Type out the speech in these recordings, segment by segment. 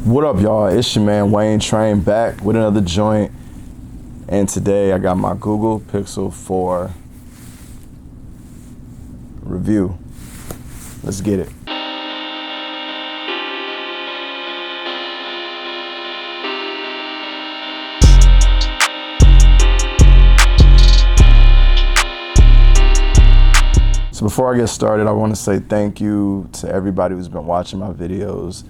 What up, y'all? It's your man Wayne Train back with another joint, and today I got my Google Pixel 4 review. Let's get it. So before I get started, I want to say thank you to everybody who's been watching my videos.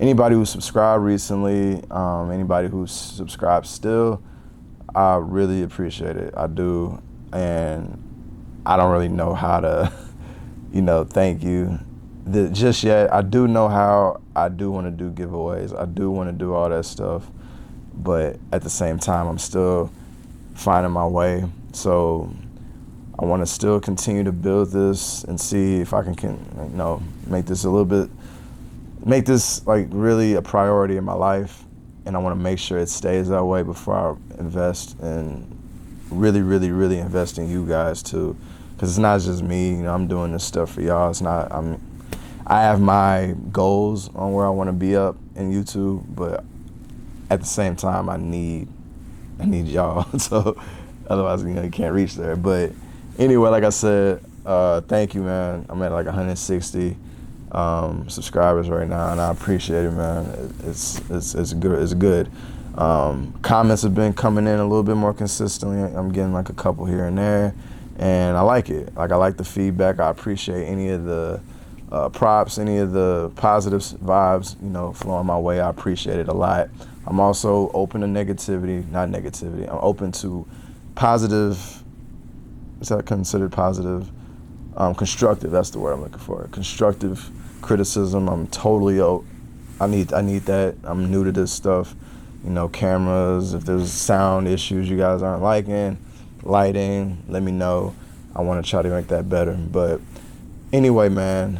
Anybody who subscribed recently, anybody who's subscribed still, I really appreciate it. I do, and I don't really know how to, thank you just yet. I do know how. I do want to do giveaways. I do want to do all that stuff, but at the same time, I'm still finding my way. So I want to still continue to build this and see if I can make this like really a priority in my life, and I want to make sure it stays that way before I invest in really invest in you guys too, because it's not just me. I'm doing this stuff for y'all. It's not. I have my goals on where I want to be up in YouTube, but at the same time, I need y'all. So otherwise, you can't reach there. But anyway, like I said, thank you, man. I'm at like 160 subscribers right now, and I appreciate it, man. It's good. It's good. Comments have been coming in a little bit more consistently. I'm getting like a couple here and there, and I like it. Like, I like the feedback. I appreciate any of the props, any of the positive vibes, flowing my way. I appreciate it a lot. I'm also open to negativity. Not negativity. I'm open to positive. Is that considered positive? Constructive, that's the word I'm looking for. Constructive criticism. I'm totally, I need that. I'm new to this stuff. Cameras, if there's sound issues you guys aren't liking, lighting, let me know. I want to try to make that better. But anyway, man,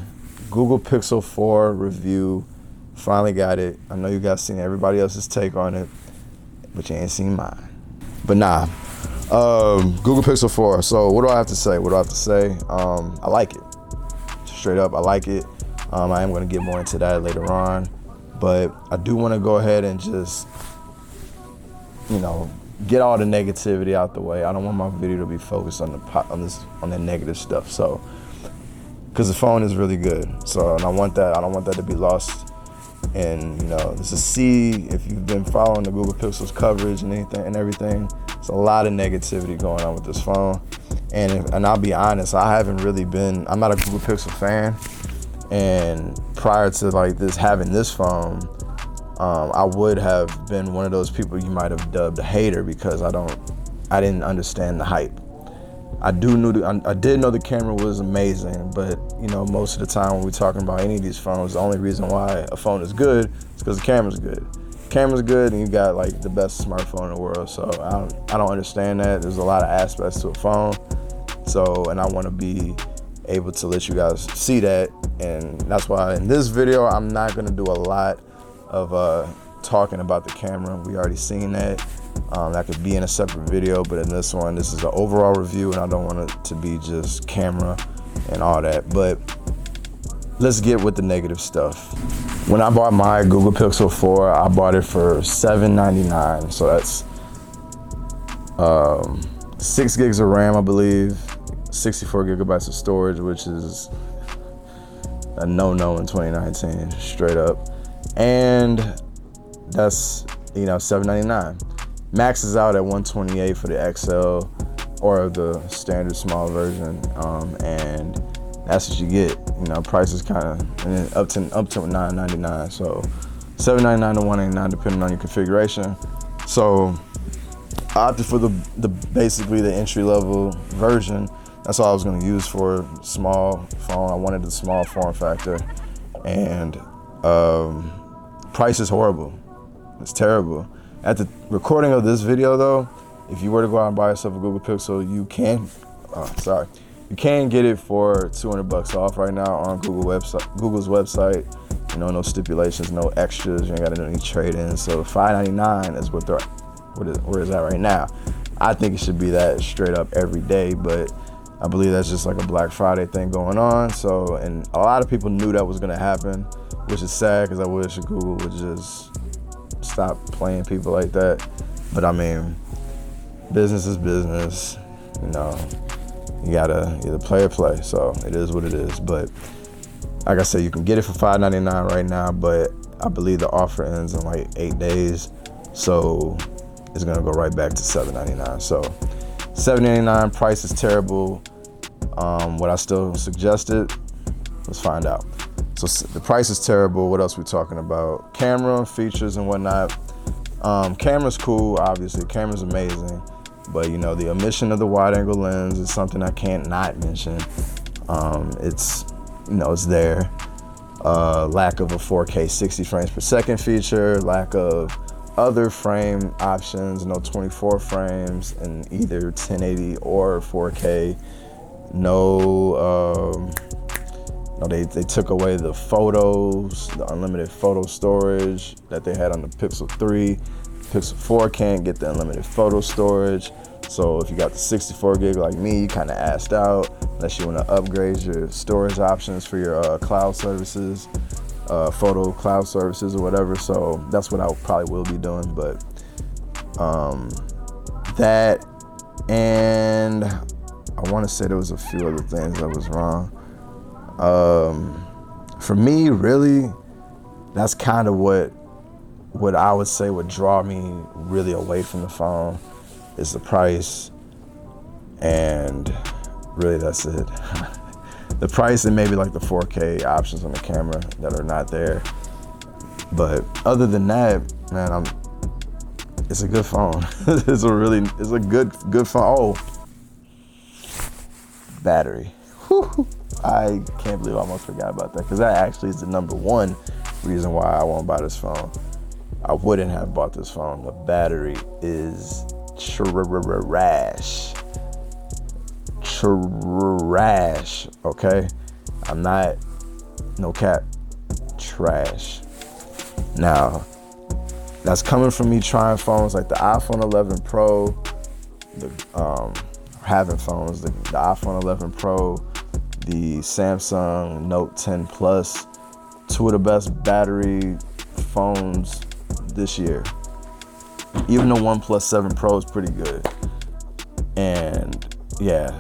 Google Pixel 4 review, finally got it. I know you guys seen everybody else's take on it, but you ain't seen mine. But nah. Google Pixel 4. So what do I have to say? I like it. Straight up, I like it. I am going to get more into that later on, but I do want to go ahead and just, get all the negativity out the way. I don't want my video to be focused on the negative stuff. So, because the phone is really good. So, and I don't want that to be lost. And just to see if you've been following the Google Pixel's coverage and everything. There's a lot of negativity going on with this phone, and I'll be honest, I'm not a Google Pixel fan, and prior to having this phone, I would have been one of those people you might have dubbed a hater, because I didn't understand the hype. I did know the camera was amazing, but most of the time when we're talking about any of these phones, the only reason why a phone is good is because the camera's good. Camera's good, and you got like the best smartphone in the world. So I don't understand that. There's a lot of aspects to a phone. So, and I want to be able to let you guys see that, and that's why in this video I'm not gonna do a lot of talking about the camera. We already seen that. That could be in a separate video, but in this one, this is an overall review, and I don't want it to be just camera and all that. But let's get with the negative stuff. When I bought my Google Pixel 4, I bought it for $799. So that's 6 gigs of RAM, I believe, 64 gigabytes of storage, which is a no-no in 2019, straight up. And that's, $799. Max is out at $128 for the XL or the standard small version, and that's what you get. Price is kind of up to $999. So $799 to $189 depending on your configuration. So I opted for basically the entry level version. That's all I was going to use for small phone. I wanted the small form factor, and price is horrible. It's terrible. At the recording of this video, though, if you were to go out and buy yourself a Google Pixel, you can get it for $200 off right now on Google's website. No stipulations, no extras. You ain't got any trade-ins. So $599 is where it's at right now. I think it should be that straight up every day, but I believe that's just like a Black Friday thing going on. So, and a lot of people knew that was gonna happen, which is sad, because I wish Google would just stop playing people like that. But I mean, business is business. You know, you gotta either play or play. So it is what it is. But like I said, you can get it for $5.99 right now, but I believe the offer ends in like 8 days. So it's gonna go right back to $7.99. So $7.99, price is terrible. What I still suggested, let's find out. So the price is terrible. What else we talking about? Camera, features and whatnot. Camera's cool, obviously. Camera's amazing. But you know, the omission of the wide angle lens is something I can't not mention. It's, you know, it's there. Lack of a 4K 60 frames per second feature, lack of other frame options, no 24 frames in either 1080 or 4K. No, they took away the photos, the unlimited photo storage that they had on the Pixel 3. Pixel 4 can't get the unlimited photo storage. So if you got the 64 gig like me, you kind of assed out, unless you want to upgrade your storage options for your cloud services, photo cloud services or whatever. So that's what I probably will be doing. But that, and I want to say there was a few other things that was wrong. For me, really, that's kind of what I would say would draw me really away from the phone is the price, and really that's it. The price and maybe like the 4K options on the camera that are not there. But other than that, man, it's a good phone. it's a good phone. Oh, battery. Whew. I can't believe I almost forgot about that, because that actually is the number one reason why I won't buy this phone. I wouldn't have bought this phone. The battery is trash. Trash, okay? I'm not, no cap, trash. Now, that's coming from me trying phones like the iPhone 11 Pro, having phones, the iPhone 11 Pro, the Samsung Note 10 Plus, two of the best battery phones this year. Even the OnePlus 7 Pro is pretty good. And yeah,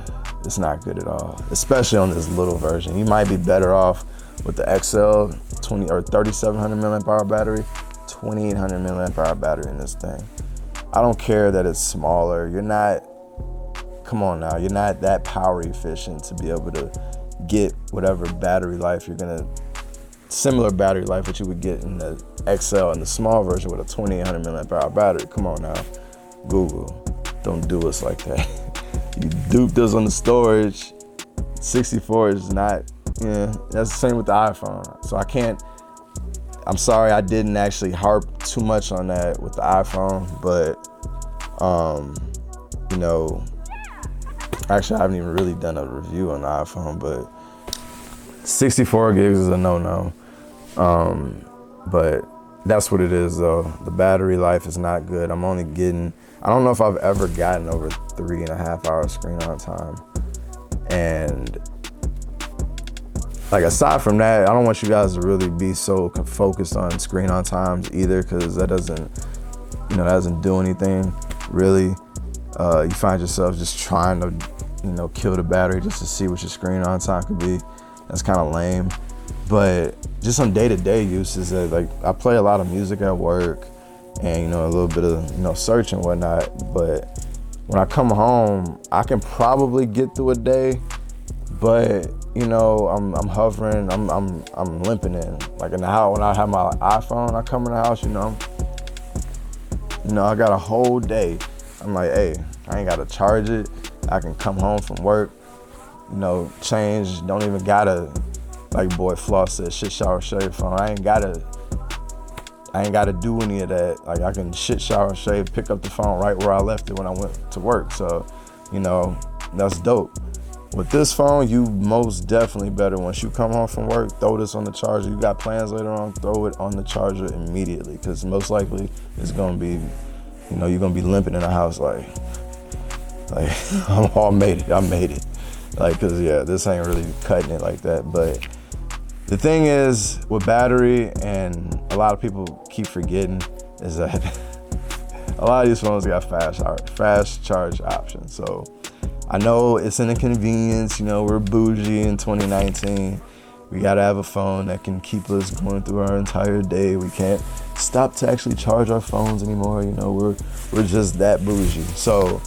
it's not good at all, especially on this little version. You might be better off with the XL 20 or 3700 milliamp hour battery, 2800 milliamp hour battery in this thing. I don't care that it's smaller. You're not, come on now, you're not that power efficient to be able to get whatever battery life you're gonna, similar battery life that you would get in the XL in the small version with a 2800 milliamp hour battery. Come on now, Google, don't do us like that. You duped us on the storage. 64 is not, yeah, that's the same with the iPhone. So I'm sorry I didn't actually harp too much on that with the iPhone, but, you know, actually I haven't even really done a review on the iPhone, but 64 gigs is a no-no. But that's what it is though. The battery life is not good. I'm only getting, I don't know if I've ever gotten over 3.5 hours screen on time. And like, aside from that, I don't want you guys to really be so focused on screen on times either, because that doesn't do anything really. You find yourself just trying to, kill the battery just to see what your screen on time could be. That's kind of lame. But just some day-to-day uses, that like, I play a lot of music at work and, a little bit of, search and whatnot. But when I come home, I can probably get through a day, but I'm hovering, I'm limping in. Like in the house, when I have my iPhone, I come in the house, I got a whole day. I'm like, hey, I ain't gotta charge it. I can come home from work, change, don't even gotta, like boy Floss said, shit, shower, shave phone. I ain't gotta do any of that. Like, I can shit, shower, shave, pick up the phone right where I left it when I went to work. So, that's dope. With this phone, you most definitely better, once you come home from work, throw this on the charger. You got plans later on, throw it on the charger immediately, because most likely it's gonna be, you're gonna be limping in the house like I made it. Like, cause yeah, this ain't really cutting it like that. But the thing is, with battery, and a lot of people keep forgetting, is that a lot of these phones got fast charge options. So I know it's an inconvenience, you know, we're bougie in 2019. We gotta have a phone that can keep us going through our entire day. We can't stop to actually charge our phones anymore. You know, we're just that bougie. So,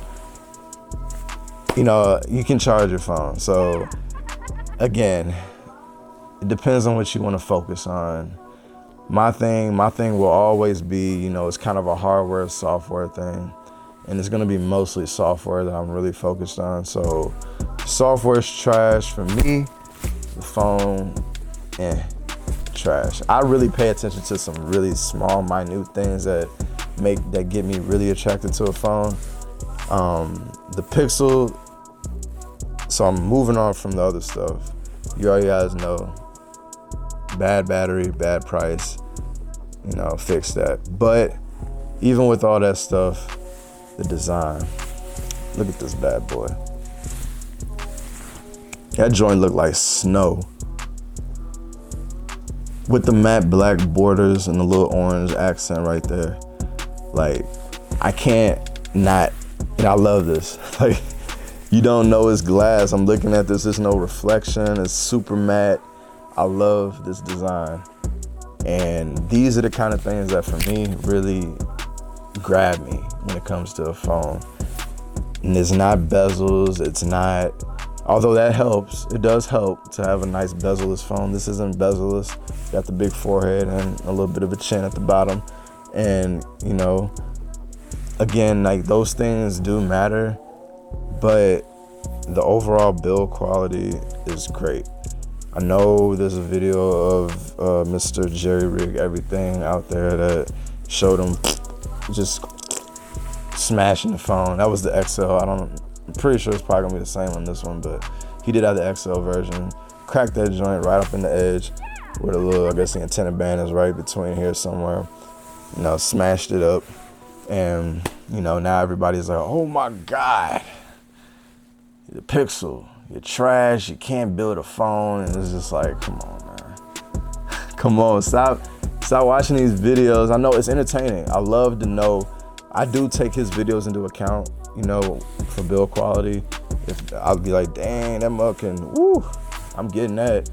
you know, you can charge your phone. So again, it depends on what you want to focus on. My thing will always be, you know, it's kind of a hardware, software thing. And it's gonna be mostly software that I'm really focused on. So software's trash for me. The phone, trash. I really pay attention to some really small, minute things that get me really attracted to a phone. The Pixel, so I'm moving on from the other stuff. You guys know, bad battery, bad price, you know, fix that. But even with all that stuff, the design, look at this bad boy. That joint looked like snow. With the matte black borders and the little orange accent right there. Like, I can't not, and I love this. Like, you don't know it's glass. I'm looking at this, there's no reflection, it's super matte. I love this design. And these are the kind of things that for me really grab me when it comes to a phone. And it's not bezels, it's not, although that helps, it does help to have a nice bezel-less phone. This isn't bezel-less. Got the big forehead and a little bit of a chin at the bottom. And, you know, again, like, those things do matter, but the overall build quality is great. I know there's a video of Mr. Jerry Rig Everything out there that showed him just smashing the phone. That was the XL. I'm pretty sure it's probably gonna be the same on this one, but he did have the XL version. Cracked that joint right up in the edge with a little, I guess the antenna band is right between here somewhere. You know, smashed it up. And, you know, now everybody's like, oh my God, the Pixel, you're trash, you can't build a phone. And it's just like, come on, man. Come on, stop watching these videos. I know it's entertaining. I love to know. I do take his videos into account, you know, for build quality. If I'll be like, dang, that mug can, woo, I'm getting that.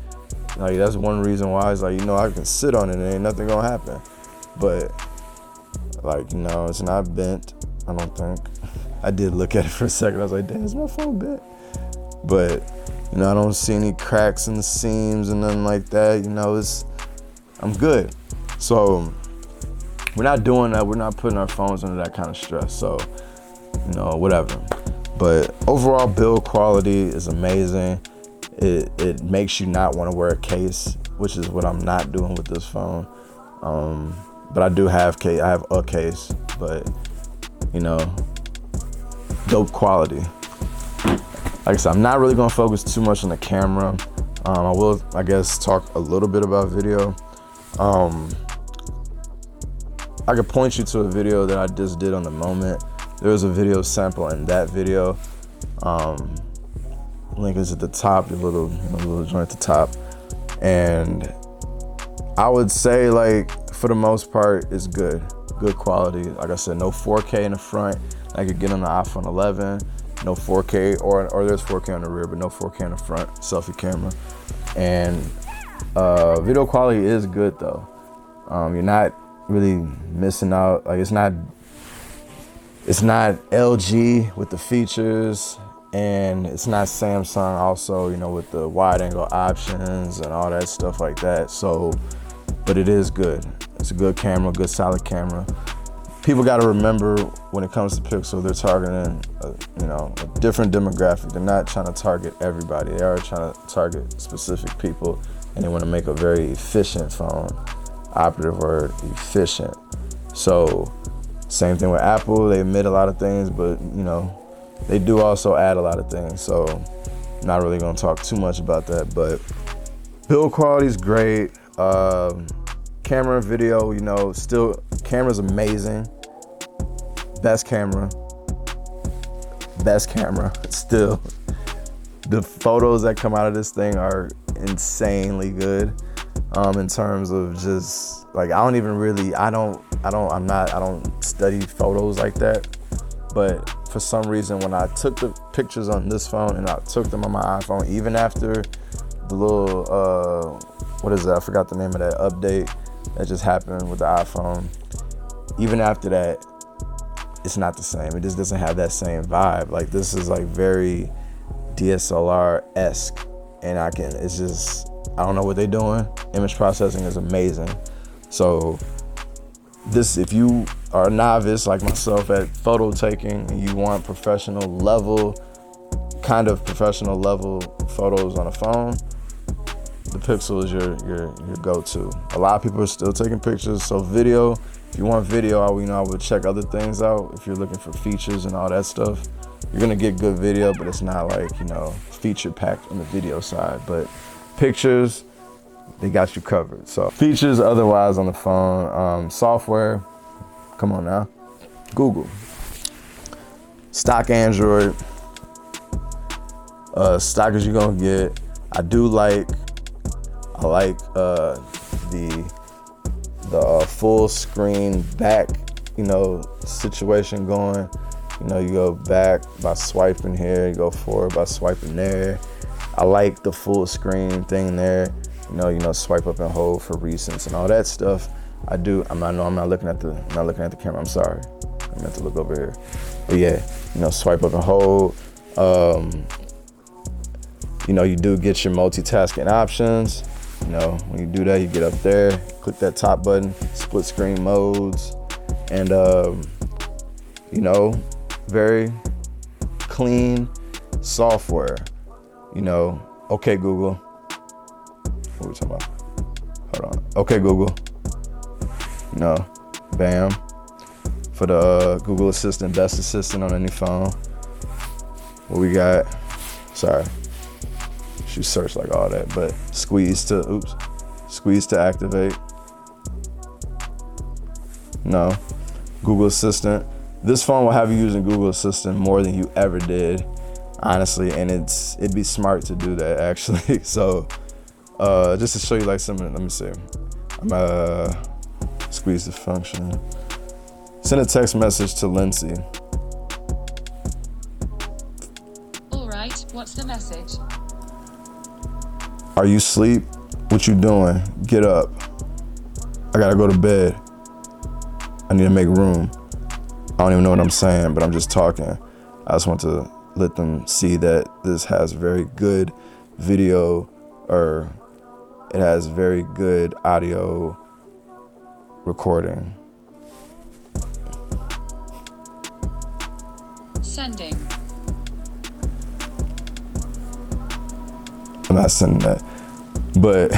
Like, that's one reason why it's like, you know, I can sit on it and ain't nothing gonna happen. But, like, you know, it's not bent, I don't think. I did look at it for a second. I was like, damn, is my phone bent? But, you know, I don't see any cracks in the seams and nothing like that. You know, I'm good. So, we're not doing that. We're not putting our phones under that kind of stress. So, you know, whatever. But overall build quality is amazing. It makes you not want to wear a case, which is what I'm not doing with this phone. But I do have I have a case, but, you know, dope quality. Like I said, I'm not really gonna focus too much on the camera. I will, I guess, talk a little bit about video. I could point you to a video that I just did on the moment. There was a video sample in that video. Link is at the top, the little joint at the top. And I would say, like, for the most part, it's good quality. Like I said, no 4K in the front. I could get on the iPhone 11. No 4K, or there's 4K on the rear, but no 4K on the front, selfie camera. And video quality is good though. You're not really missing out. Like, it's not LG with the features, and it's not Samsung also, you know, with the wide angle options and all that stuff like that. So, but it is good. It's a good camera, good solid camera. People got to remember, when it comes to Pixel, they're targeting a different demographic. They're not trying to target everybody. They are trying to target specific people, and they want to make a very efficient phone. Operative word, efficient. So, same thing with Apple. They admit a lot of things, but, you know, they do also add a lot of things. So, not really going to talk too much about that, but build quality is great. Camera, video, you know, still, camera's amazing. Best camera, still. The photos that come out of this thing are insanely good. in terms of just like, I don't study photos like that. But for some reason, when I took the pictures on this phone and I took them on my iPhone, even after the little, what is that? I forgot the name of that update that just happened with the iPhone. Even after that, it's not the same. It just doesn't have that same vibe. Like, this is like very DSLR-esque, and I don't know what they're doing. Image processing is amazing. So if you are a novice like myself at photo taking and you want professional level photos on a phone, the Pixel is your go-to. A lot of people are still taking pictures. So video, if you want video, I would check other things out. If you're looking for features and all that stuff, you're gonna get good video, but it's not like, feature packed on the video side. But pictures, they got you covered. So features otherwise on the phone, software, come on now, Google. Stock Android, stock as you're gonna get. I like the full screen back, situation going. You go back by swiping here, you go forward by swiping there. I like the full screen thing there. Swipe up and hold for recents and all that stuff. I'm not looking at the camera. I'm sorry. I meant to look over here. But yeah, swipe up and hold. You do get your multitasking options. When you do that, you get up there, click that top button, split screen modes, and very clean software. Okay, Google. What are we talking about? Hold on. Okay, Google. Bam. For the Google Assistant, best assistant on any phone. What we got? Sorry. She searched like all that, but squeeze to activate. No. Google Assistant. This phone will have you using Google Assistant more than you ever did, honestly, and it'd be smart to do that, actually. So just to show you like some, let me see. I'm squeeze the function. Send a text message to Lindsay. All right, what's the message? Are you asleep? What you doing? Get up. I gotta go to bed. I need to make room. I don't even know what I'm saying, but I'm just talking. I just want to let them see that this has very good video, or it has very good audio recording. Sending. I'm not sending that, but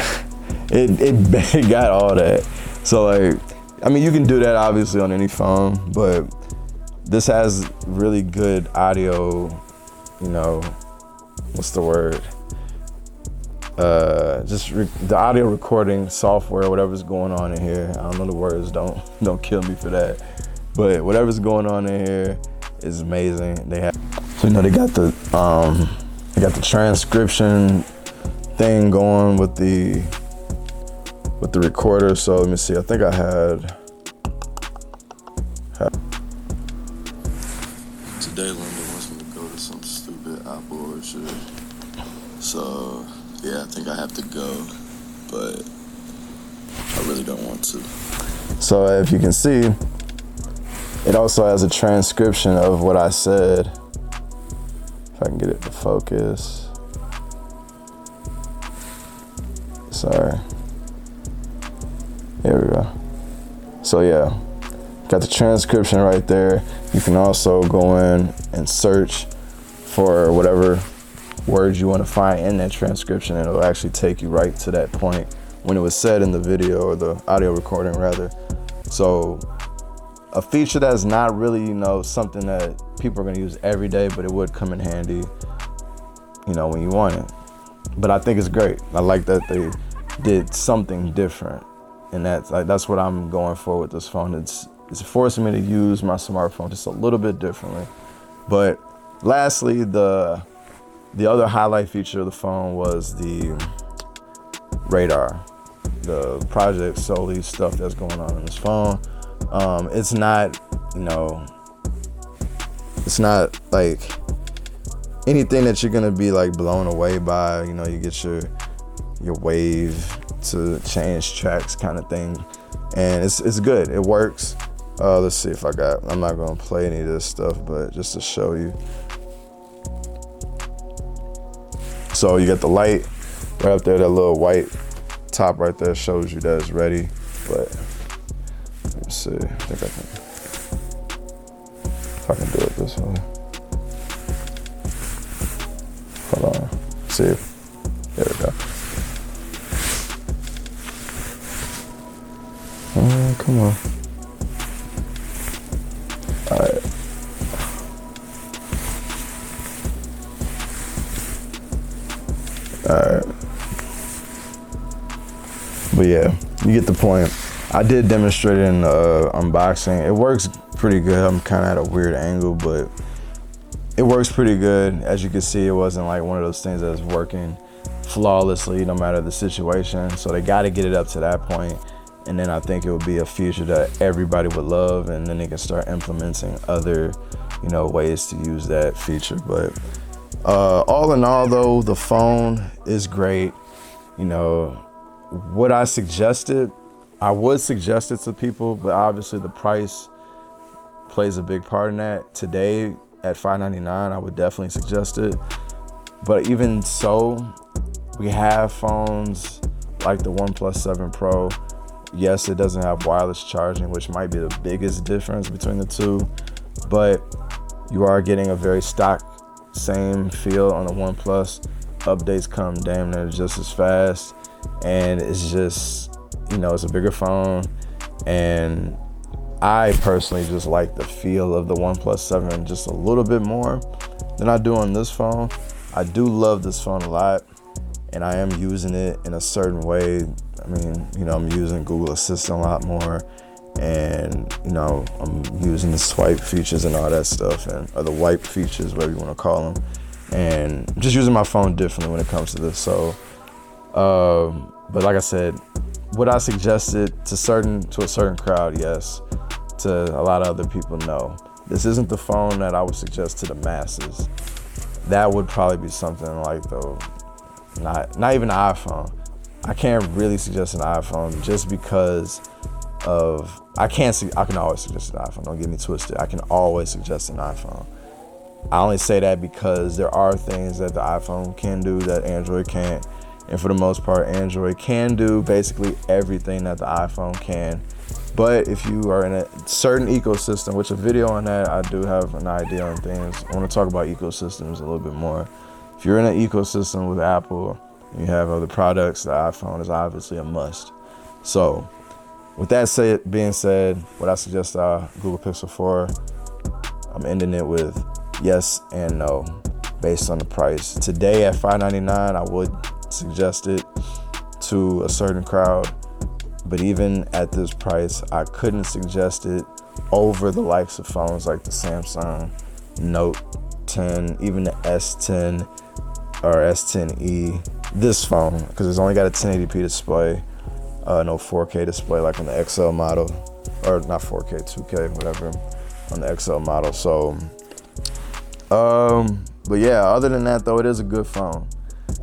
it got all that. So you can do that obviously on any phone, but this has really good audio, what's the word? The audio recording software, whatever's going on in here. I don't know the words, don't kill me for that. But whatever's going on in here is amazing. They got the transcription thing going with the recorder. So let me see. I think I had today. Linda wants me to go to some stupid Apple orchard. So yeah, I think I have to go, but I really don't want to. So if you can see, it also has a transcription of what I said. If I can get it to focus. Sorry. Here we go. So yeah, got the transcription right there. You can also go in and search for whatever words you want to find in that transcription, and it'll actually take you right to that point when it was said in the video, or the audio recording rather. So a feature that's not really, something that people are going to use every day, but it would come in handy, when you want it. But I think it's great. I like that they did something different, and that's what I'm going for with this phone. It's forcing me to use my smartphone just a little bit differently. But lastly, the other highlight feature of the phone was the radar. the project solely stuff that's going on in this phone. It's not, you know, it's not like anything that you're gonna be like blown away by. You know, you get your wave to change tracks kind of thing, and it's good. It works. Let's see if I'm not gonna play any of this stuff, but just to show you. So you got the light right up there, that little white top right there shows you that it's ready. But let me see, I think if I can do it this way. Hold on, see, there we go. Oh, come on. All right. Alright. But yeah, you get the point. I did demonstrate it in the unboxing. It works pretty good. I'm kind of at a weird angle, but it works pretty good. As you can see, it wasn't like one of those things that's working flawlessly no matter the situation. So they got to get it up to that point. And then I think it would be a feature that everybody would love, and then they can start implementing other, you know, ways to use that feature. But all in all, though, the phone is great. You know, what I suggested, I would suggest it to people, but obviously the price plays a big part in that. Today at $599, I would definitely suggest it. But even so, we have phones like the OnePlus 7 Pro. Yes, it doesn't have wireless charging, which might be the biggest difference between the two, but you are getting a very stock same feel on the OnePlus. Updates come damn near just as fast, and it's just, you know, it's a bigger phone, and I personally just like the feel of the OnePlus 7 just a little bit more than I do on this phone. I do love this phone a lot, and I am using it in a certain way. I mean, you know, I'm using Google Assistant a lot more, and, you know, I'm using the swipe features and all that stuff, or the wipe features, whatever you want to call them, and I'm just using my phone differently when it comes to this. So, but like I said, would I suggest it to a certain crowd? Yes. To a lot of other people, no. This isn't the phone that I would suggest to the masses. That would probably be something like not even an iPhone. I can't really suggest an iPhone just because of, I can always suggest an iPhone, don't get me twisted. I can always suggest an iPhone. I only say that because there are things that the iPhone can do that Android can't. And for the most part, Android can do basically everything that the iPhone can. But if you are in a certain ecosystem, which a video on that, I do have an idea on things. I want to talk about ecosystems a little bit more. If you're in an ecosystem with Apple, you have other products, the iPhone is obviously a must. So with that being said, what I suggest Google Pixel 4, I'm ending it with yes and no based on the price. Today at $599, I would suggest it to a certain crowd, but even at this price, I couldn't suggest it over the likes of phones like the Samsung Note 10, even the S10 or S10e. This phone, because it's only got a 1080p display, no 4K display like on the XL model, or not 4K, 2K, whatever, on the XL model. So, but yeah, other than that though, it is a good phone,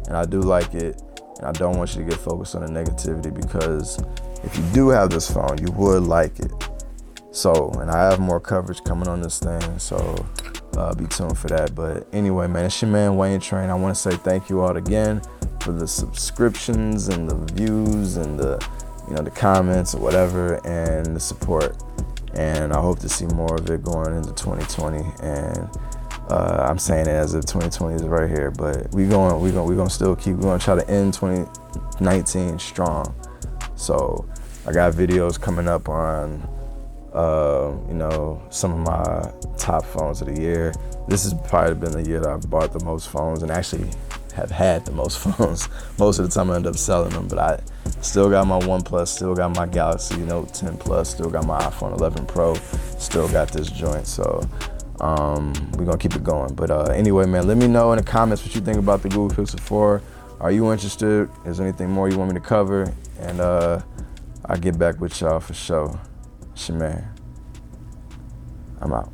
and I do like it, and I don't want you to get focused on the negativity, because if you do have this phone, you would like it. So, and I have more coverage coming on this thing, so be tuned for that. But anyway, man, it's your man Wayne Train. I want to say thank you all again for the subscriptions and the views and the, you know, the comments or whatever, and the support. And I hope to see more of it going into 2020. And I'm saying it as if 2020 is right here, but we're gonna still we're gonna try to end 2019 strong. So I got videos coming up on you know, some of my top phones of the year. This has probably been the year that I've bought the most phones, and actually have had the most phones. Most of the time I end up selling them, but I still got my OnePlus, still got my Galaxy Note 10 Plus, still got my iPhone 11 Pro, still got this joint. So we're gonna keep it going. But anyway, man, let me know in the comments what you think about the Google Pixel 4. Are you interested? Is there anything more you want me to cover? And I'll get back with y'all for sure. It's your man. I'm out.